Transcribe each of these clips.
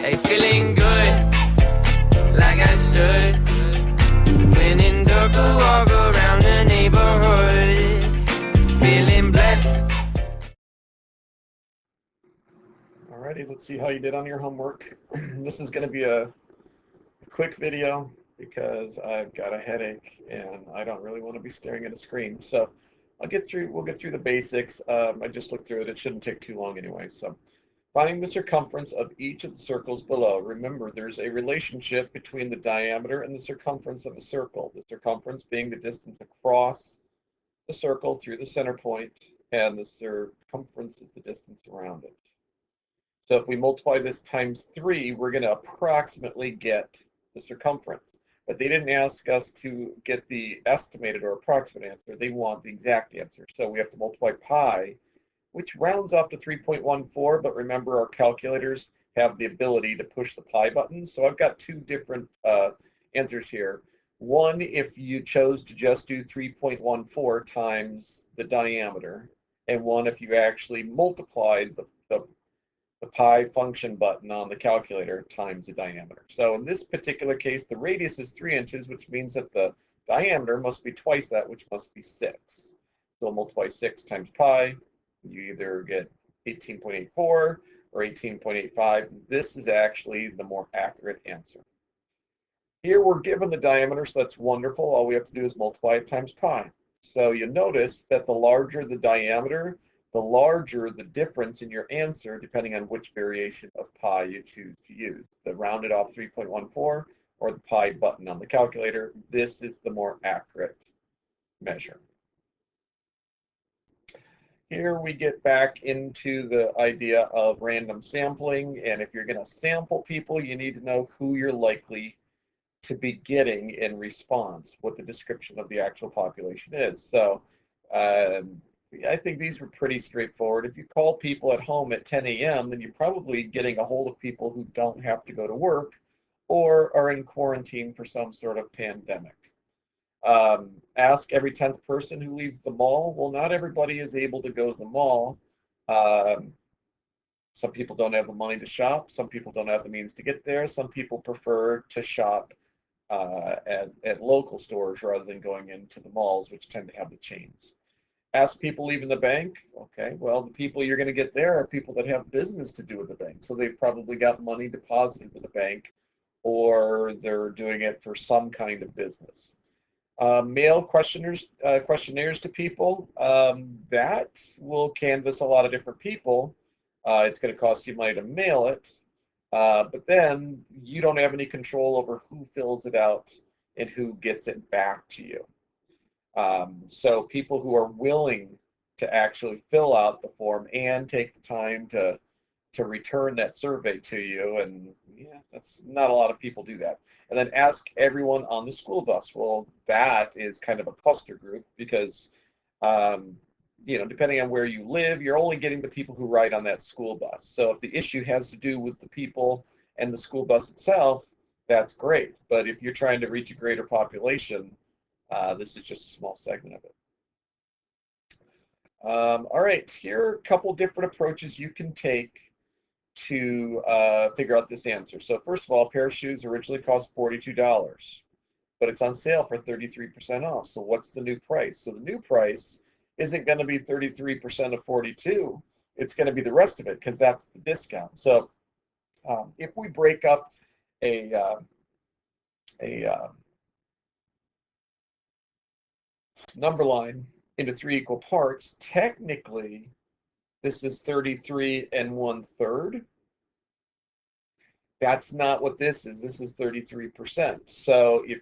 Hey, feeling good, like I should. When in dark, I walk around the neighborhood, feeling blessed. Alrighty, let's see how you did on your homework. This is going to be a quick video because I've got a headache and I don't really want to be staring at a screen. So we'll get through the basics. I just looked through it. It shouldn't take too long anyway. So finding the circumference of each of the circles below. Remember, there's a relationship between the diameter and the circumference of a circle. The circumference being the distance across the circle through the center point, and the circumference is the distance around it. So if we multiply this times 3, we're going to approximately get the circumference. But they didn't ask us to get the estimated or approximate answer. They want the exact answer. So we have to multiply pi, which rounds up to 3.14, but remember our calculators have the ability to push the pi button. So I've got two different answers here. One, if you chose to just do 3.14 times the diameter, and one if you actually multiplied the pi function button on the calculator times the diameter. So in this particular case, the radius is 3 inches, which means that the diameter must be twice that, which must be 6. So we'll multiply 6 times pi. You either get 18.84 or 18.85. This is actually the more accurate answer. Here we're given the diameter, so that's wonderful. All we have to do is multiply it times pi. So you notice that the larger the diameter, the larger the difference in your answer, depending on which variation of pi you choose to use. The rounded off 3.14 or the pi button on the calculator. This is the more accurate measure. Here we get back into the idea of random sampling, and if you're going to sample people, you need to know who you're likely to be getting in response, what the description of the actual population is. So I think these were pretty straightforward. If you call people at home at 10 a.m., then you're probably getting a hold of people who don't have to go to work or are in quarantine for some sort of pandemic. Ask every 10th person who leaves the mall. Well, not everybody is able to go to the mall. Some people don't have the money to shop. Some people don't have the means to get there. Some people prefer to shop at local stores rather than going into the malls, which tend to have the chains. Ask people leaving the bank. Okay, well, the people you're going to get there are people that have business to do with the bank. So they've probably got money deposited with the bank, or they're doing it for some kind of business. Mail questionnaires to people, that will canvass a lot of different people. It's going to cost you money to mail it, but then you don't have any control over who fills it out and who gets it back to you. So people who are willing to actually fill out the form and take the time to return that survey to you, and yeah, that's not a lot of people do that. And then ask everyone on the school bus. Well, that is kind of a cluster group because depending on where you live, you're only getting the people who ride on that school bus. So if the issue has to do with the people and the school bus itself, that's great. But if you're trying to reach a greater population, this is just a small segment of it. All right, here are a couple different approaches you can take to figure out this answer. So first of all, a pair of shoes originally cost $42, but it's on sale for 33% off. So what's the new price? So the new price isn't going to be 33% of 42. It's going to be the rest of it because that's the discount. So if we break up a number line into 3 equal parts, technically this is 33 1/3. That's not what this is. This is 33%. So if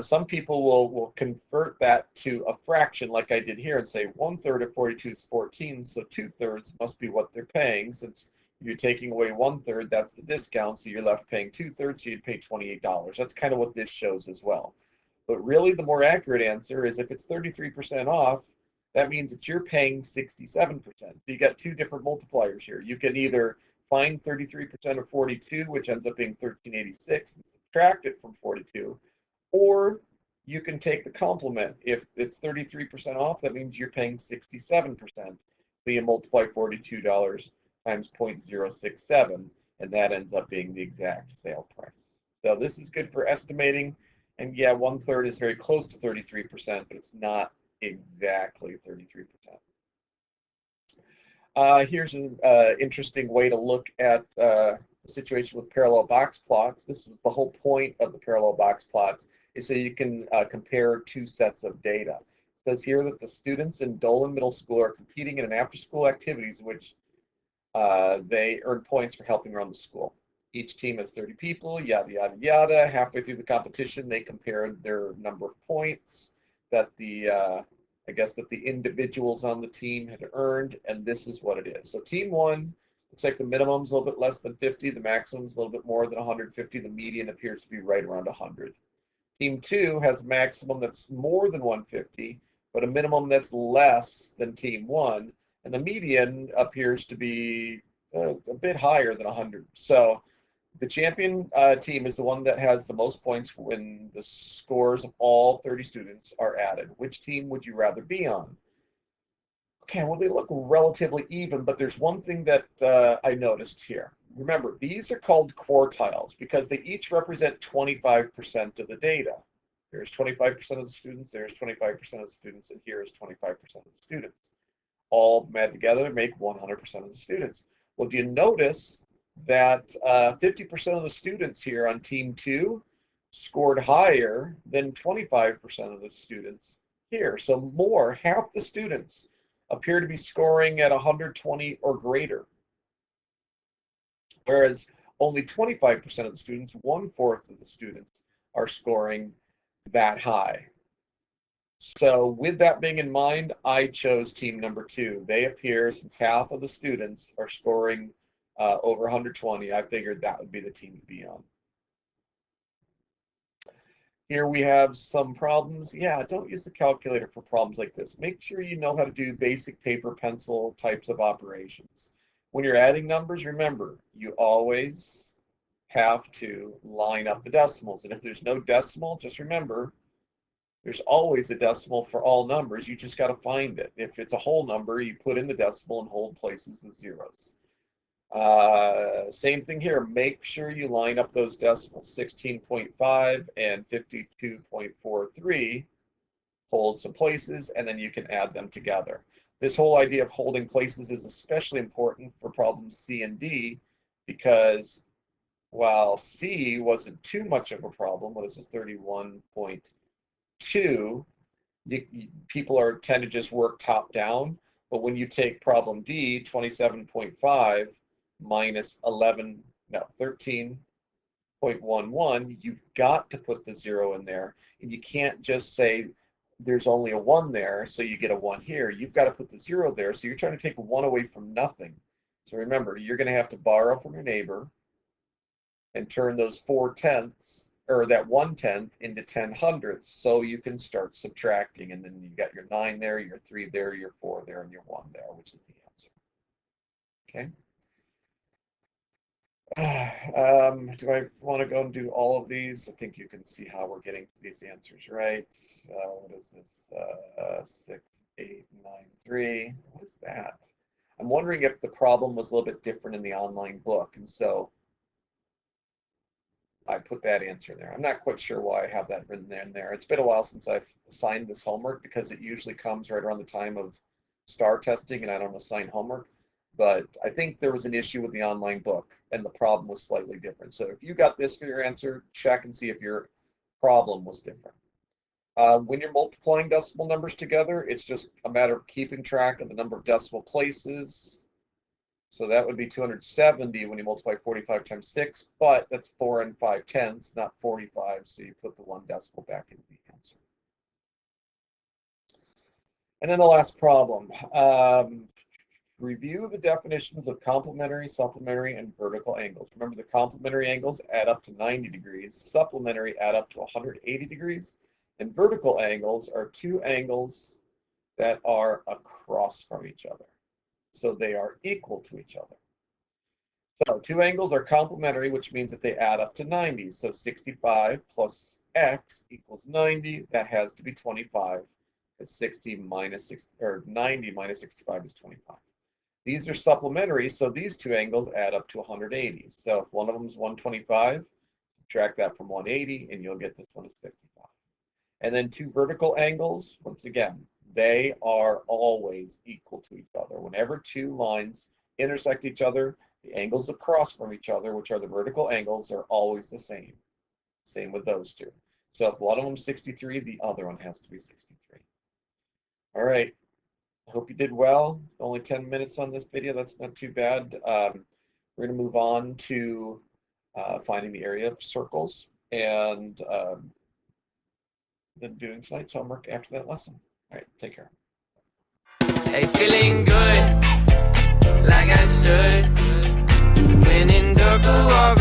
some people will convert that to a fraction like I did here and say 1/3 of 42 is 14, so 2/3 must be what they're paying. Since you're taking away 1/3, that's the discount, so you're left paying 2/3, so you'd pay $28. That's kind of what this shows as well. But really the more accurate answer is if it's 33% off, that means that you're paying 67%. So you got two different multipliers here. You can either find 33% of 42, which ends up being 1386, and subtract it from 42, or you can take the complement. If it's 33% off, that means you're paying 67%. So you multiply $42 times 0.067, and that ends up being the exact sale price. So this is good for estimating, and yeah, 1/3 is very close to 33%, but it's not exactly 33%. Here's an interesting way to look at the situation with parallel box plots. This was the whole point of the parallel box plots, is so you can compare two sets of data. It says here that the students in Dolan Middle School are competing in an after-school activities in which they earn points for helping run the school. Each team has 30 people, yada, yada, yada. Halfway through the competition, they compared their number of points that I guess that the individuals on the team had earned, and this is what it is. So team one, looks like the minimum's a little bit less than 50, the maximum's a little bit more than 150, the median appears to be right around 100. Team two has a maximum that's more than 150, but a minimum that's less than team one, and the median appears to be a bit higher than 100. So the champion team is the one that has the most points when the scores of all 30 students are added. Which team would you rather be on? Okay, well, they look relatively even, but there's one thing that I noticed here. Remember, these are called quartiles because they each represent 25% of the data. Here's 25% of the students, there's 25% of the students, and here's 25% of the students. All of them add together make 100% of the students. Well, do you notice that 50% of the students here on team two scored higher than 25% of the students here? So more, half the students appear to be scoring at 120 or greater, whereas only 25% of the students, 1/4 of the students, are scoring that high. So with that being in mind, I chose team number two. They appear, since half of the students are scoring over 120, I figured that would be the team to be on. Here we have some problems. Yeah, don't use the calculator for problems like this. Make sure you know how to do basic paper pencil types of operations. When you're adding numbers, remember, you always have to line up the decimals. And if there's no decimal, just remember, there's always a decimal for all numbers. You just got to find it. If it's a whole number, you put in the decimal and hold places with zeros. Same thing here. Make sure you line up those decimals. 16.5 and 52.43 hold some places, and then you can add them together. This whole idea of holding places is especially important for problems C and D, because while C wasn't too much of a problem, what is this, 31.2, people tend to just work top down. But when you take problem D, 27.5 minus 13.11, you've got to put the 0 in there. And you can't just say there's only a 1 there, so you get a 1 here. You've got to put the 0 there, so you're trying to take 1 away from nothing. So remember, you're going to have to borrow from your neighbor and turn those 4/10ths, or that 1/10 into 10/100ths, so you can start subtracting. And then you got your 9 there, your 3 there, your 4 there, and your 1 there, which is the answer. Okay. Do I want to go and do all of these? I think you can see how we're getting to these answers, right? What is this? 6, 8, 9, 3. What is that? I'm wondering if the problem was a little bit different in the online book, and so I put that answer in there. I'm not quite sure why I have that written in there. It's been a while since I've assigned this homework, because it usually comes right around the time of STAR testing, and I don't assign homework. But I think there was an issue with the online book, and the problem was slightly different. So if you got this for your answer, check and see if your problem was different. When you're multiplying decimal numbers together, it's just a matter of keeping track of the number of decimal places. So that would be 270 when you multiply 45 times 6, but that's 4 and 5/10ths, not 45, so you put the 1 decimal back into the answer. And then the last problem. Review the definitions of complementary, supplementary, and vertical angles. Remember, the complementary angles add up to 90 degrees, supplementary add up to 180 degrees, and vertical angles are two angles that are across from each other. So they are equal to each other. So two angles are complementary, which means that they add up to 90. So 65 plus x equals 90. That has to be 25, because 60 minus 60, or 90 minus 65 is 25. These are supplementary, so these two angles add up to 180. So if one of them is 125, subtract that from 180, and you'll get this one is 55. And then two vertical angles, once again, they are always equal to each other. Whenever two lines intersect each other, the angles across from each other, which are the vertical angles, are always the same. Same with those two. So if one of them is 63, the other one has to be 63. All right. I hope you did well. Only 10 minutes on this video. That's not too bad. We're going to move on to finding the area of circles and then doing tonight's homework after that lesson. All right. Take care. Hey, feeling good, like I should. When in dark, walk